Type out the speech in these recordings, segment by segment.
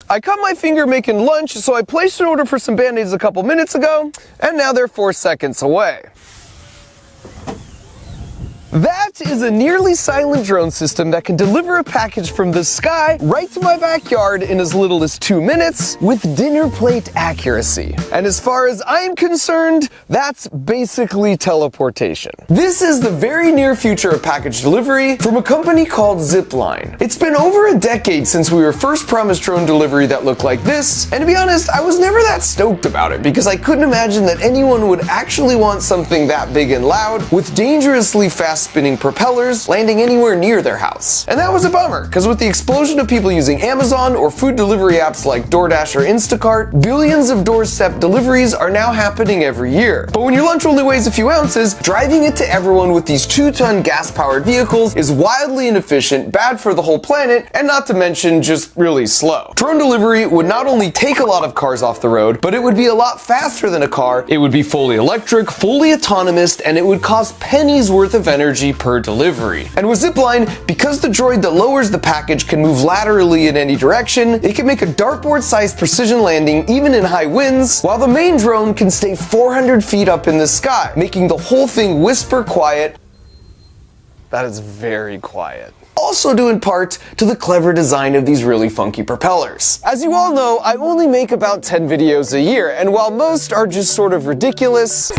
I cut my finger making lunch, so I placed an order for some Band-Aids a couple minutes ago, and now they're 4 seconds away. That is a nearly silent drone system that can deliver a package from the sky right to my backyard in as little as 2 minutes with dinner plate accuracy. And as far as I'm concerned, that's basically teleportation. This is the very near future of package delivery from a company called Zipline. It's been over a decade since we were first promised drone delivery that looked like this, and to be honest, I was never that stoked about it because I couldn't imagine that anyone would actually want something that big and loud with dangerously fast spinning propellers landing anywhere near their house. And that was a bummer, because with the explosion of people using Amazon or food delivery apps like DoorDash or Instacart, billions of doorstep deliveries are now happening every year. But when your lunch only weighs a few ounces, driving it to everyone with these 2-ton gas-powered vehicles is wildly inefficient, bad for the whole planet, and not to mention just really slow. Drone delivery would not only take a lot of cars off the road, but it would be a lot faster than a car, it would be fully electric, fully autonomous, and it would cost pennies worth of energy per delivery. And with Zipline, because the droid that lowers the package can move laterally in any direction, it can make a dartboard-sized precision landing even in high winds, while the main drone can stay 400 feet up in the sky, making the whole thing whisper quiet. That is very quiet. Also due in part to the clever design of these really funky propellers. As you all know, I only make about 10 videos a year, and while most are just sort of ridiculous,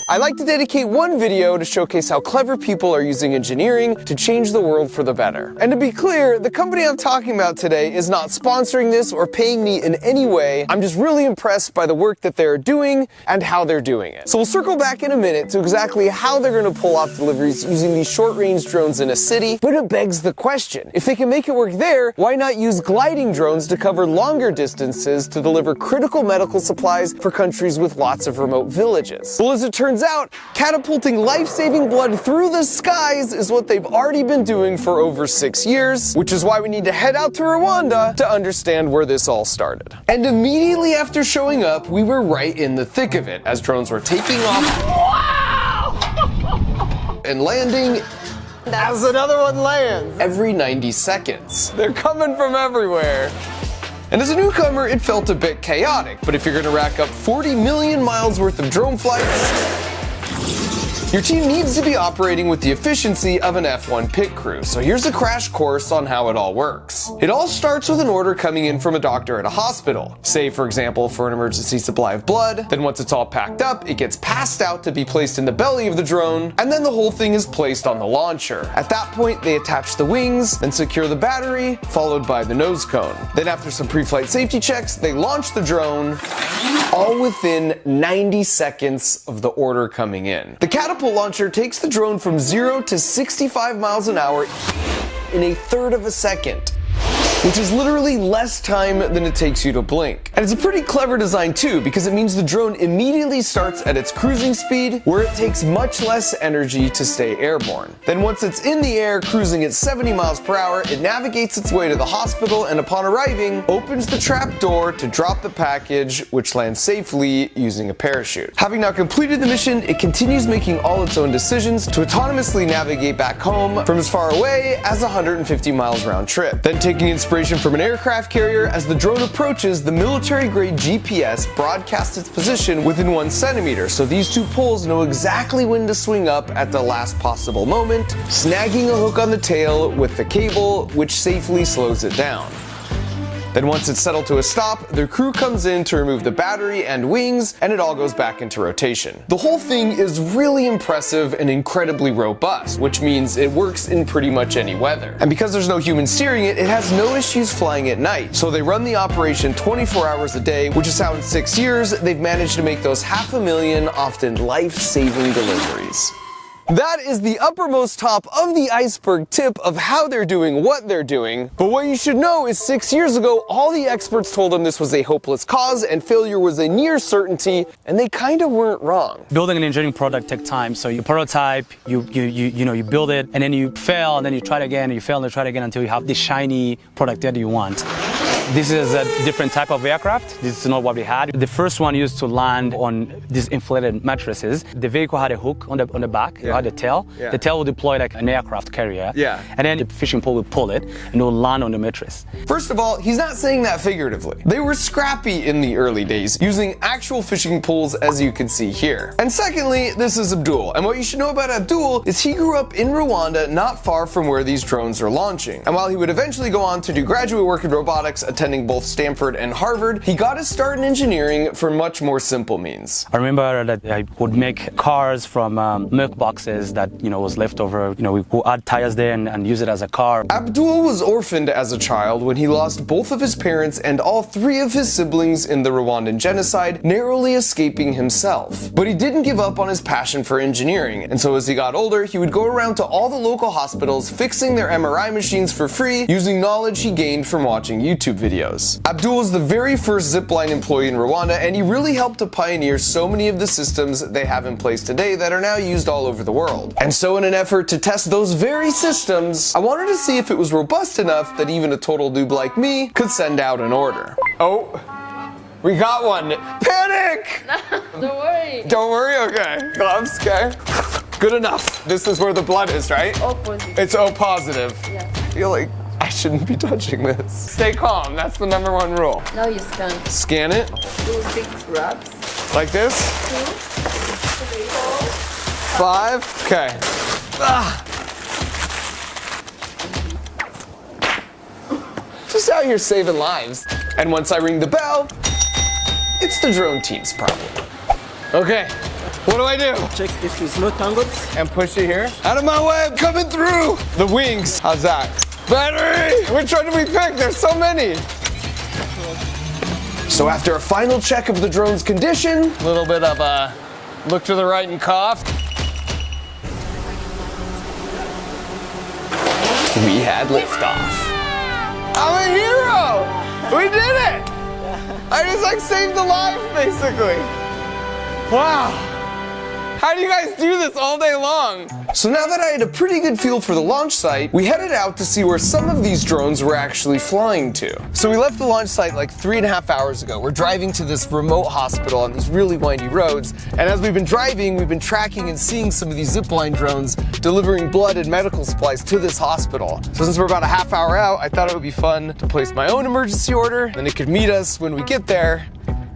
I like to dedicate one video to showcase how clever people are using engineering to change the world for the better. And to be clear, the company I'm talking about today is not sponsoring this or paying me in any way. I'm just really impressed by the work that they're doing and how they're doing it. So we'll circle back in a minute to exactly how they're going to pull off deliveries using these short-range drones in a city, but it begs the question, if they can make it work there, why not use gliding drones to cover longer distances to deliver critical medical supplies for countries with lots of remote villages? Well, as it turns out, catapulting life-saving blood through the skies is what they've already been doing for over 6 years, which is why we need to head out to Rwanda to understand where this all started. And immediately after showing up, we were right in the thick of it, as drones were taking off and landing as another one lands every 90 seconds. They're coming from everywhere. And as a newcomer, it felt a bit chaotic, but if you're gonna rack up 40 million miles worth of drone flights, your team needs to be operating with the efficiency of an F1 pit crew, so here's a crash course on how it all works. It all starts with an order coming in from a doctor at a hospital, say for example for an emergency supply of blood. Then once it's all packed up, it gets passed out to be placed in the belly of the drone, and then the whole thing is placed on the launcher. At that point, they attach the wings, then secure the battery, followed by the nose cone. Then after some pre-flight safety checks, they launch the drone, all within 90 seconds of the order coming in. The catapult launcher takes the drone from 0 to 65 miles an hour in a third of a second, which is literally less time than it takes you to blink. And it's a pretty clever design too, because it means the drone immediately starts at its cruising speed, where it takes much less energy to stay airborne. Then once it's in the air, cruising at 70 miles per hour, it navigates its way to the hospital, and upon arriving, opens the trap door to drop the package, which lands safely using a parachute. Having now completed the mission, it continues making all its own decisions to autonomously navigate back home from as far away as 150 miles round trip. Then taking inspiration from an aircraft carrier, as the drone approaches, the military-grade GPS broadcasts its position within 1 centimeter, so these two poles know exactly when to swing up at the last possible moment, snagging a hook on the tail with the cable, which safely slows it down. Then once it's settled to a stop, their crew comes in to remove the battery and wings, and it all goes back into rotation. The whole thing is really impressive and incredibly robust, which means it works in pretty much any weather. And because there's no human steering it, it has no issues flying at night, so they run the operation 24 hours a day, which is how in 6 years, they've managed to make those 500,000 often life-saving deliveries. That is the uppermost top of the iceberg tip of how they're doing what they're doing. But what you should know is 6 years ago, all the experts told them this was a hopeless cause and failure was a near certainty, and they kind of weren't wrong. Building an engineering product takes time, so you prototype, you build it, and then you fail, and then you try it again, and you fail, and you try it again until you have this shiny product that you want. This is a different type of aircraft. This is not what we had. The first one used to land on these inflated mattresses. The vehicle had a hook on the back. It had a tail. The tail would deploy like an aircraft carrier. And then the fishing pole would pull it and it would land on the mattress. First of all, he's not saying that figuratively. They were scrappy in the early days, using actual fishing poles as you can see here. And secondly, this is Abdul. And what you should know about Abdul is he grew up in Rwanda, not far from where these drones are launching. And while he would eventually go on to do graduate work in robotics, attending both Stanford and Harvard, he got his start in engineering for much more simple means. I remember that I would make cars from milk boxes that, was left over. We would add tires there and use it as a car. Abdul was orphaned as a child when he lost both of his parents and all 3 of his siblings in the Rwandan genocide, narrowly escaping himself. But he didn't give up on his passion for engineering, and so as he got older, he would go around to all the local hospitals fixing their MRI machines for free using knowledge he gained from watching YouTube videos. Abdul was the very first Zipline employee in Rwanda, and he really helped to pioneer so many of the systems they have in place today that are now used all over the world. And so in an effort to test those very systems, I wanted to see if it was robust enough that even a total noob like me could send out an order. Oh, we got one. Panic! Don't worry. Don't worry, okay. Gloves, okay. Good enough. This is where the blood is, right? O positive. It's O positive. Yeah. I feel like I shouldn't be touching this. Stay calm, that's the #1 rule. Now you scan. Scan it. Do 6 grabs. Like this. 2, 3, 4. 5, okay. Ah. Just out here saving lives. And once I ring the bell, it's the drone team's problem. Okay, what do I do? Check if it's not tangled. And push it here. Out of my way, I'm coming through. The wings, how's that? Battery! Which one do we pick? There's so many. So after a final check of the drone's condition, a little bit of a look to the right and cough, we had liftoff. I'm a hero! We did it! I just saved a life, basically. Wow. How do you guys do this all day long? So now that I had a pretty good feel for the launch site, we headed out to see where some of these drones were actually flying to. So we left the launch site like 3.5 hours ago. We're driving to this remote hospital on these really windy roads. And as we've been driving, we've been tracking and seeing some of these zipline drones delivering blood and medical supplies to this hospital. So since we're about a half hour out, I thought it would be fun to place my own emergency order. Then it could meet us when we get there.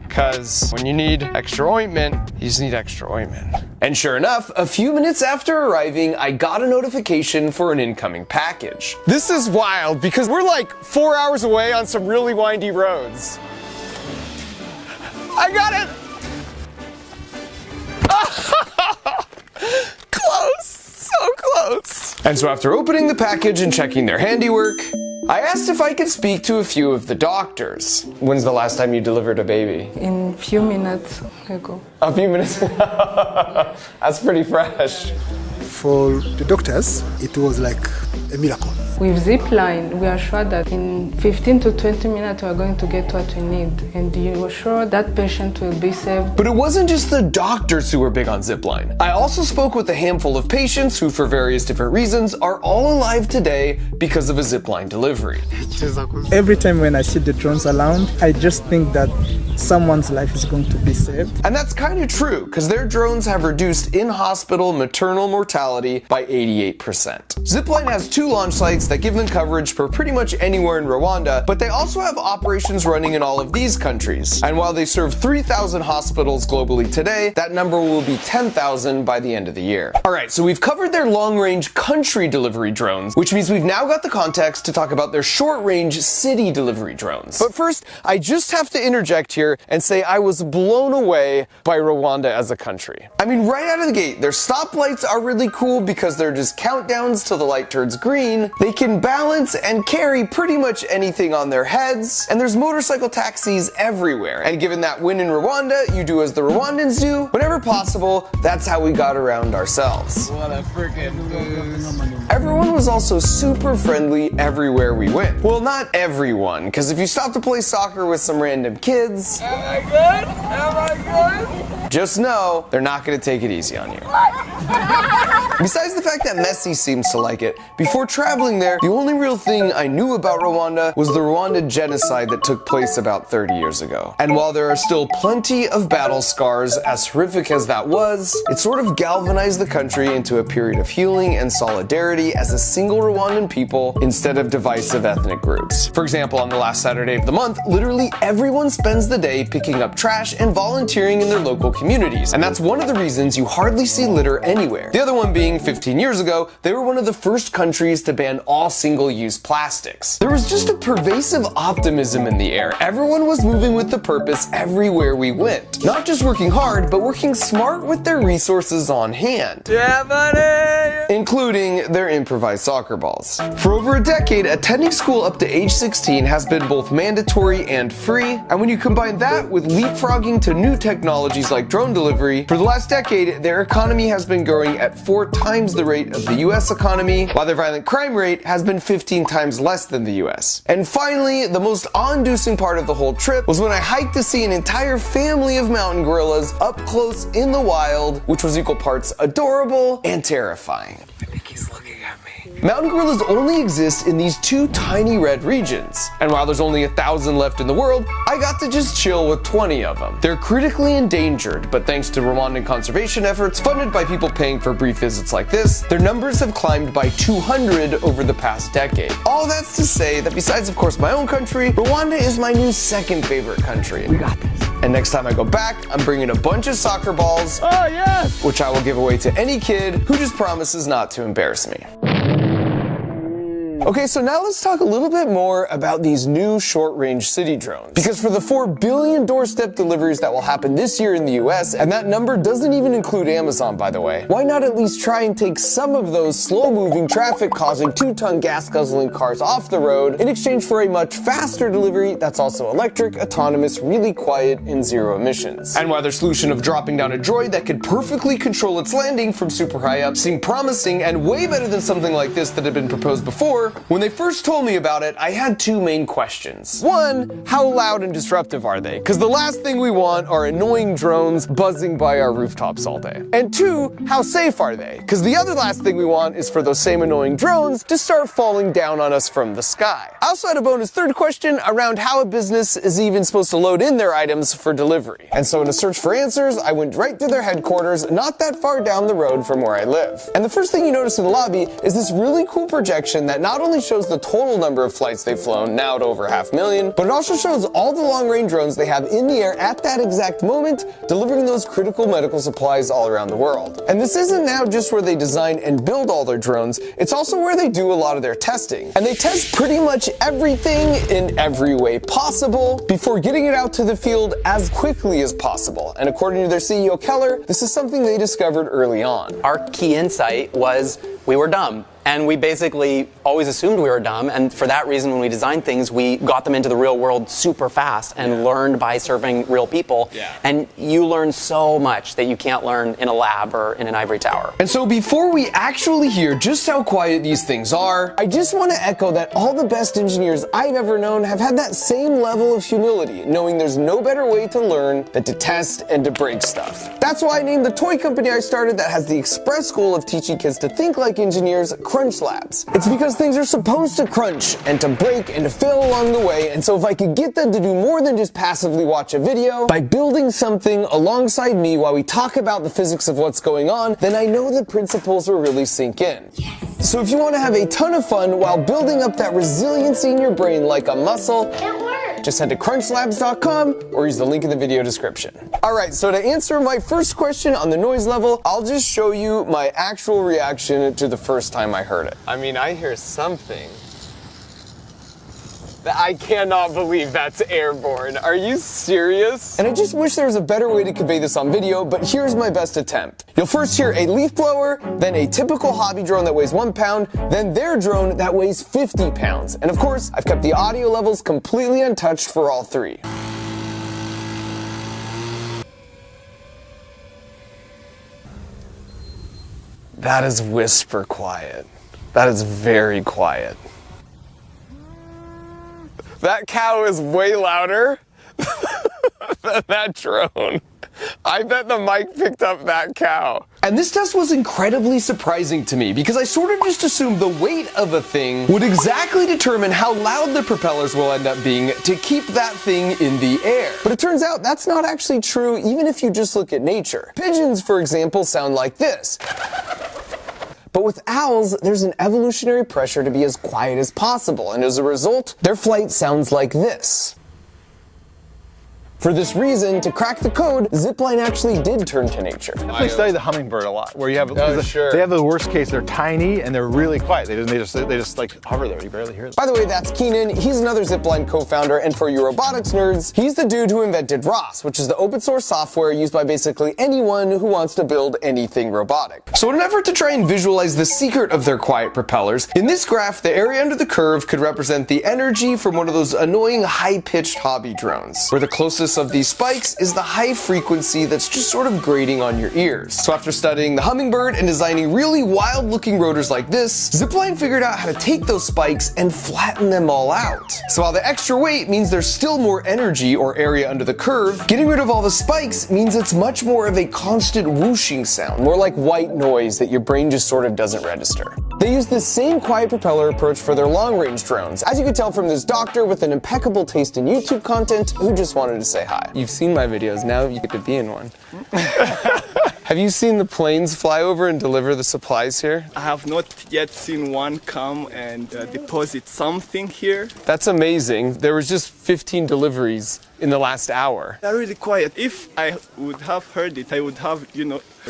Because when you need extra ointment, you just need extra ointment. And sure enough, a few minutes after arriving, I got a notification for an incoming package. This is wild because we're like 4 hours away on some really windy roads. I got it! Close, so close. And so after opening the package and checking their handiwork, I asked if I could speak to a few of the doctors. When's the last time you delivered a baby? In a few minutes ago. A few minutes? That's pretty fresh. For the doctors, it was like a miracle. With Zipline, we are sure that in 15 to 20 minutes we are going to get what we need, and you are sure that patient will be saved. But it wasn't just the doctors who were big on Zipline. I also spoke with a handful of patients who, for various different reasons, are all alive today because of a Zipline delivery. Every time when I see the drones around, I just think that someone's life is going to be saved. And that's kind of true, because their drones have reduced in-hospital maternal mortality by 88%. Zipline has 2 launch sites that give them coverage for pretty much anywhere in Rwanda, but they also have operations running in all of these countries. And while they serve 3,000 hospitals globally today, that number will be 10,000 by the end of the year. Alright, so we've covered their long-range country delivery drones, which means we've now got the context to talk about their short-range city delivery drones. But first, I just have to interject here and say I was blown away by Rwanda as a country. I mean, right out of the gate, their stoplights are really cool because they're just countdowns till the light turns green. They can balance and carry pretty much anything on their heads, and there's motorcycle taxis everywhere. And given that when in Rwanda, you do as the Rwandans do, whenever possible, that's how we got around ourselves. What a freaking boost. Everyone was also super friendly everywhere we went. Well, not everyone, because if you stop to play soccer with some random kids, am I good? Am I good? Just know they're not going to take it easy on you. Besides the fact that Messi seems to like it, before traveling there, the only real thing I knew about Rwanda was the Rwandan genocide that took place about 30 years ago. And while there are still plenty of battle scars, as horrific as that was, it sort of galvanized the country into a period of healing and solidarity as a single Rwandan people instead of divisive ethnic groups. For example, on the last Saturday of the month, literally everyone spends the day picking up trash and volunteering in their local communities. And that's one of the reasons you hardly see litter anywhere. The other one being 15 years ago, they were one of the first countries to ban all single-use plastics. There was just a pervasive optimism in the air. Everyone was moving with the purpose everywhere we went. Not just working hard, but working smart with their resources on hand. Yeah, buddy! Including their improvised soccer balls. For over a decade, attending school up to age 16 has been both mandatory and free, and when you combine that with leapfrogging to new technologies like drone delivery, for the last decade, their economy has been growing at 4 times the rate of the US economy, while their violent crime rate has been 15 times less than the US. And finally, the most awe-inducing part of the whole trip was when I hiked to see an entire family of mountain gorillas up close in the wild, which was equal parts adorable and terrifying. I think he's looking at me. Mountain gorillas only exist in these 2 tiny red regions, and while there's only 1,000 left in the world, I got to just chill with 20 of them. They're critically endangered, but thanks to Rwandan conservation efforts funded by people paying for brief visits like this, their numbers have climbed by 200 over the past decade. All that's to say that besides of course my own country, Rwanda is my new second favorite country. We got this. And next time I go back, I'm bringing a bunch of soccer balls, oh yes, which I will give away to any kid who just promises not to embarrass me. Okay, so now let's talk a little bit more about these new short-range city drones. Because for the 4 billion doorstep deliveries that will happen this year in the US, and that number doesn't even include Amazon, by the way, why not at least try and take some of those slow-moving, traffic-causing, 2-ton gas-guzzling cars off the road in exchange for a much faster delivery that's also electric, autonomous, really quiet, and zero emissions. And while their solution of dropping down a droid that could perfectly control its landing from super high up seemed promising and way better than something like this that had been proposed before, when they first told me about it, I had 2 main questions. 1, how loud and disruptive are they? Because the last thing we want are annoying drones buzzing by our rooftops all day. And 2, how safe are they? Because the other last thing we want is for those same annoying drones to start falling down on us from the sky. I also had a bonus 3rd question around how a business is even supposed to load in their items for delivery. And so in a search for answers, I went right to their headquarters, not that far down the road from where I live. And the first thing you notice in the lobby is this really cool projection that not only shows the total number of flights they've flown, now at over 500,000, but it also shows all the long-range drones they have in the air at that exact moment, delivering those critical medical supplies all around the world. And this isn't now just where they design and build all their drones, it's also where they do a lot of their testing. And they test pretty much everything in every way possible before getting it out to the field as quickly as possible. And according to their CEO Keller, this is something they discovered early on. Our key insight was we were dumb. And we basically always assumed we were dumb, and for that reason, when we designed things, we got them into the real world super fast and learned by serving real people. And you learn so much that you can't learn in a lab or in an ivory tower. And so before we actually hear just how quiet these things are, I just want to echo that all the best engineers I've ever known have had that same level of humility, knowing there's no better way to learn than to test and to break stuff. That's why I named the toy company I started that has the express goal of teaching kids to think like engineers, Crunch Labs. It's because things are supposed to crunch and to break and to fail along the way, and so if I could get them to do more than just passively watch a video, by building something alongside me while we talk about the physics of what's going on, then I know the principles will really sink in. Yes. So if you want to have a ton of fun while building up that resiliency in your brain like a muscle, just head to crunchlabs.com or use the link in the video description. Alright, so to answer my first question on the noise level, I'll just show you my actual reaction to the first time I heard it. I mean, I hear something. I cannot believe that's airborne. Are you serious? And I just wish there was a better way to convey this on video, but here's my best attempt. You'll first hear a leaf blower, then a typical hobby drone that weighs 1 pound, then their drone that weighs 50 pounds. And of course, I've kept the audio levels completely untouched for all 3. That is whisper quiet. That is very quiet. That cow is way louder That drone. I bet the mic picked up that cow. And this test was incredibly surprising to me because I sort of just assumed the weight of a thing would exactly determine how loud the propellers will end up being to keep that thing in the air. But it turns out that's not actually true even if you just look at nature. Pigeons, for example, sound like this. But with owls, there's an evolutionary pressure to be as quiet as possible, and as a result, their flight sounds like this. For this reason, to crack the code, Zipline actually did turn to nature. I study the hummingbird a lot, where you have sure. They have the worst case. They're tiny and they're really quiet. They just like hover there. You barely hear them. By the way, that's Keenan. He's another Zipline co-founder, and for you robotics nerds, he's the dude who invented ROS, which is the open source software used by basically anyone who wants to build anything robotic. So in an effort to try and visualize the secret of their quiet propellers, in this graph, the area under the curve could represent the energy from one of those annoying high-pitched hobby drones, where the closest of these spikes is the high frequency that's just sort of grating on your ears. So after studying the hummingbird and designing really wild looking rotors like this, Zipline figured out how to take those spikes and flatten them all out. So while the extra weight means there's still more energy or area under the curve, getting rid of all the spikes means it's much more of a constant whooshing sound, more like white noise that your brain just sort of doesn't register. They use the same quiet propeller approach for their long-range drones, as you can tell from this doctor with an impeccable taste in YouTube content who just wanted to say hi. You've seen my videos, now you get to be in one. Have you seen the planes fly over and deliver the supplies here? I have not yet seen one come and deposit something here. That's amazing. There was just 15 deliveries in the last hour. They're really quiet. If I would have heard it, I would have,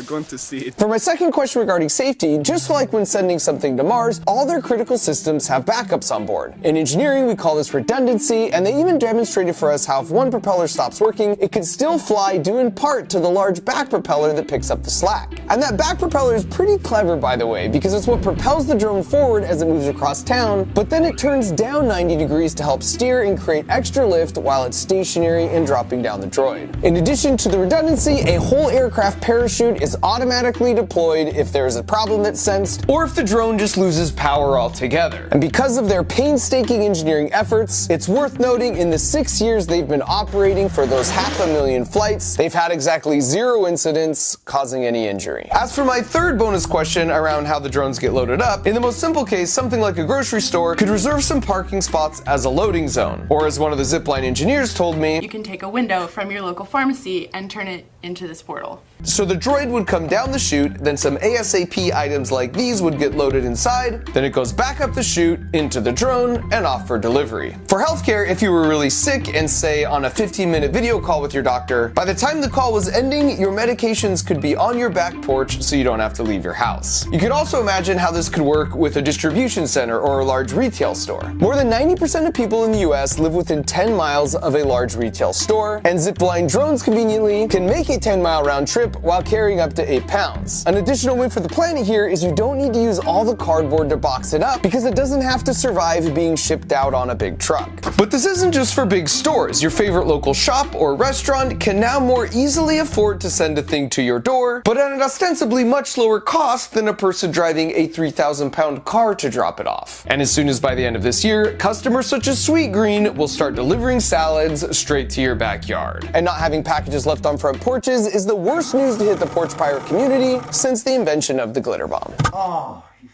gone to see it. For my second question regarding safety, just like when sending something to Mars, all their critical systems have backups on board. In engineering, we call this redundancy, and they even demonstrated for us how if one propeller stops working, it could still fly due in part to the large back propeller that picks up the slack. And that back propeller is pretty clever, by the way, because it's what propels the drone forward as it moves across town, but then it turns down 90 degrees to help steer and create extra lift while it's stationary and dropping down the droid. In addition to the redundancy, a whole aircraft parachute is automatically deployed if there is a problem that's sensed, or if the drone just loses power altogether. And because of their painstaking engineering efforts, it's worth noting in the 6 years they've been operating for those 500,000 flights, they've had exactly 0 incidents causing any injury. As for my third bonus question around how the drones get loaded up, in the most simple case, something like a grocery store could reserve some parking spots as a loading zone. Or as one of the Zipline engineers told me, you can take a window from your local pharmacy and turn it into this portal. So the droid would come down the chute, then some ASAP items like these would get loaded inside, then it goes back up the chute, into the drone, and off for delivery. For healthcare, if you were really sick and say on a 15-minute video call with your doctor, by the time the call was ending, your medications could be on your back porch so you don't have to leave your house. You could also imagine how this could work with a distribution center or a large retail store. More than 90% of people in the US live within 10 miles of a large retail store, and Zipline drones conveniently can make a 10-mile round trip while carrying up to 8 pounds. An additional win for the planet here is you don't need to use all the cardboard to box it up because it doesn't have to survive being shipped out on a big truck. But this isn't just for big stores. Your favorite local shop or restaurant can now more easily afford to send a thing to your door, but at an ostensibly much lower cost than a person driving a 3,000-pound car to drop it off. And as soon as by the end of this year, customers such as Sweetgreen will start delivering salads straight to your backyard. And not having packages left on front porches is the worst news to hit the porch pirate community since the invention of the glitter bomb. Oh, you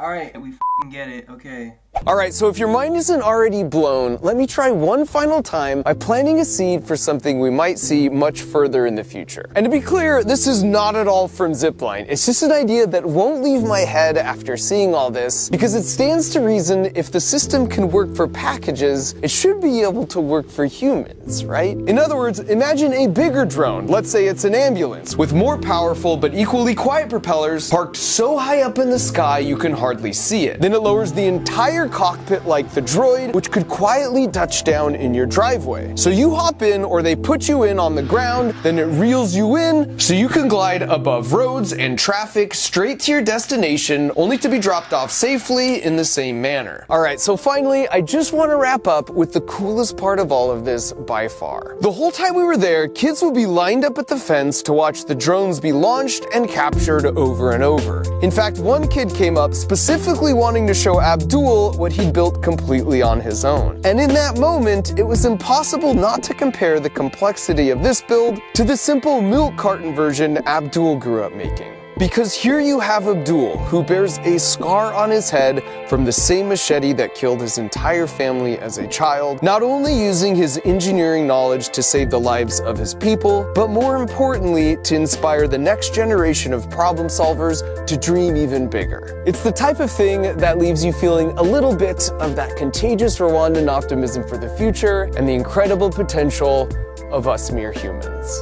Alright, we get it, okay. Alright, so if your mind isn't already blown, let me try one final time by planting a seed for something we might see much further in the future. And to be clear, this is not at all from Zipline. It's just an idea that won't leave my head after seeing all this, because it stands to reason if the system can work for packages, it should be able to work for humans, right? In other words, imagine a bigger drone, let's say it's an ambulance, with more powerful but equally quiet propellers parked so high up in the sky you can hardly see it. Then it lowers the entire cockpit like the droid, which could quietly touch down in your driveway. So you hop in, or they put you in on the ground, then it reels you in so you can glide above roads and traffic straight to your destination, only to be dropped off safely in the same manner. Alright, so finally, I just want to wrap up with the coolest part of all of this by far. The whole time we were there, kids would be lined up at the fence to watch the drones be launched and captured over and over. In fact, one kid came up specifically specifically wanting to show Abdul what he'd built completely on his own. And in that moment, it was impossible not to compare the complexity of this build to the simple milk carton version Abdul grew up making. Because here you have Abdul, who bears a scar on his head from the same machete that killed his entire family as a child, not only using his engineering knowledge to save the lives of his people, but more importantly, to inspire the next generation of problem solvers to dream even bigger. It's the type of thing that leaves you feeling a little bit of that contagious Rwandan optimism for the future and the incredible potential of us mere humans.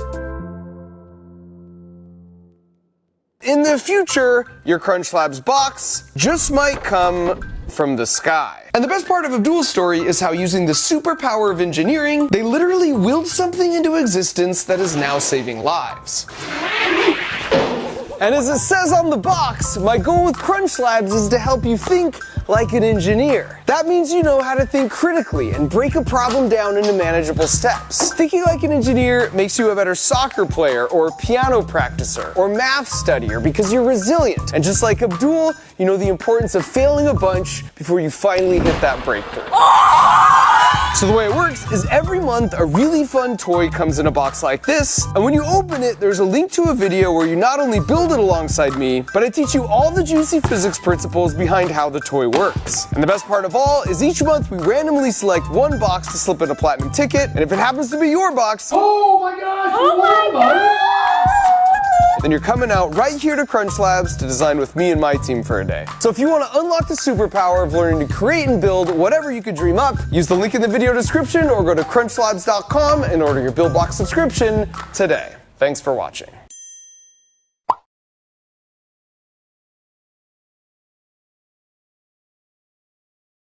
In the future, your CrunchLabs box just might come from the sky. And the best part of Abdul's story is how, using the superpower of engineering, they literally willed something into existence that is now saving lives. And as it says on the box, my goal with CrunchLabs is to help you think like an engineer. That means you know how to think critically and break a problem down into manageable steps. Thinking like an engineer makes you a better soccer player or piano practicer or math studier because you're resilient. And just like Abdul, you know the importance of failing a bunch before you finally hit that breakthrough. So the way it works is every month a really fun toy comes in a box like this, and when you open it, there's a link to a video where you not only build it alongside me, but I teach you all the juicy physics principles behind how the toy works. And the best part of all is each month we randomly select one box to slip in a platinum ticket, and if it happens to be your box, oh my gosh! Oh my god! then you're coming out right here to CrunchLabs to design with me and my team for a day. So if you want to unlock the superpower of learning to create and build whatever you could dream up, use the link in the video description or go to crunchlabs.com and order your BuildBox subscription today. Thanks for watching.